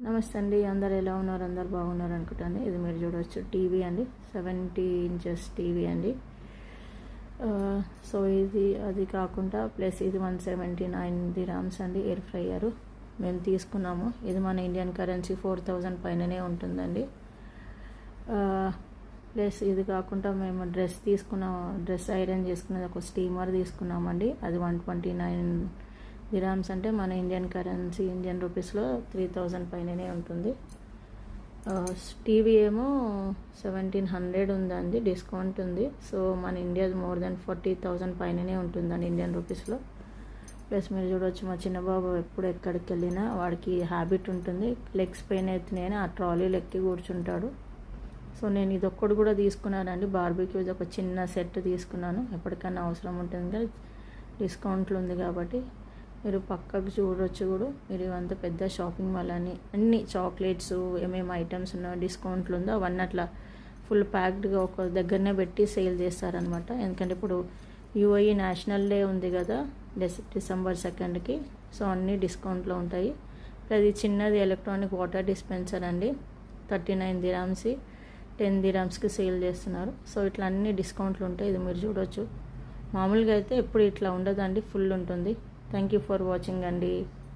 నమస్తే అండి. అందరు ఎలా ఉన్నారు? అందరు బాగున్నారు అనుకుంటాను. ఇది మీరు చూడవచ్చు టీవీ అండి, 70 ఇంచెస్ టీవీ అండి. సో ఇది అది కాకుండా ప్లస్ ఇది 179 dirhams అండి. ఎయిర్ ఫ్రైయర్ మేము తీసుకున్నాము. ఇది మన ఇండియన్ కరెన్సీ 4000 పైననే ఉంటుందండి. ప్లస్ ఇది కాకుండా మేము డ్రెస్ ఐరన్ చేసుకున్నది ఒక స్టీమర్ తీసుకున్నామండి. అది 129 dirhams అంటే మన ఇండియన్ కరెన్సీ ఇండియన్ రూపీస్లో 3000 పైననే ఉంటుంది. టీవీ ఏమో 1700 ఉందండి, డిస్కౌంట్ ఉంది. సో మన ఇండియా మోర్ దెన్ 40,000 పైననే ఉంటుందండి ఇండియన్ రూపీస్లో. ప్లస్ మీరు చూడవచ్చు, మా చిన్నబాబు ఎప్పుడు ఎక్కడికి వెళ్ళినా వాడికి హ్యాబిట్ ఉంటుంది, లెగ్స్ పెయిన్ అవుతున్నాయని ఆ ట్రాలీలు ఎక్కి కూర్చుంటాడు. సో నేను ఇది ఒక్కటి కూడా తీసుకున్నానండి. బార్బీక్యూజ్ ఒక చిన్న సెట్ తీసుకున్నాను, ఎప్పటికైనా అవసరం ఉంటుంది కదా, డిస్కౌంట్లు ఉంది కాబట్టి. మీరు పక్కకు చూడవచ్చు కూడా, మీరు ఇవంతా పెద్ద షాపింగ్ మాల్ అని అన్ని చాక్లెట్స్ ఏమేమి ఐటమ్స్ ఉన్నాయో డిస్కౌంట్లు ఉందో అవన్నీ అట్లా ఫుల్ ప్యాక్డ్గా ఒక దగ్గరనే పెట్టి సేల్ చేస్తారనమాట. ఎందుకంటే ఇప్పుడు యూఏఈ నేషనల్ డే ఉంది కదా, December 2nd. సో అన్నీ డిస్కౌంట్లో ఉంటాయి. అది చిన్నది ఎలక్ట్రానిక్ వాటర్ డిస్పెన్సర్ అండి, 39 dirhams, 10 dirhamsకి సేల్ చేస్తున్నారు. సో ఇట్లా అన్ని డిస్కౌంట్లు ఉంటాయి. ఇది మీరు చూడవచ్చు. మామూలుగా అయితే ఎప్పుడు ఇట్లా ఉండదండి, ఫుల్ ఉంటుంది. థ్యాంక్ యూ ఫర్ వాచింగ్ అండి.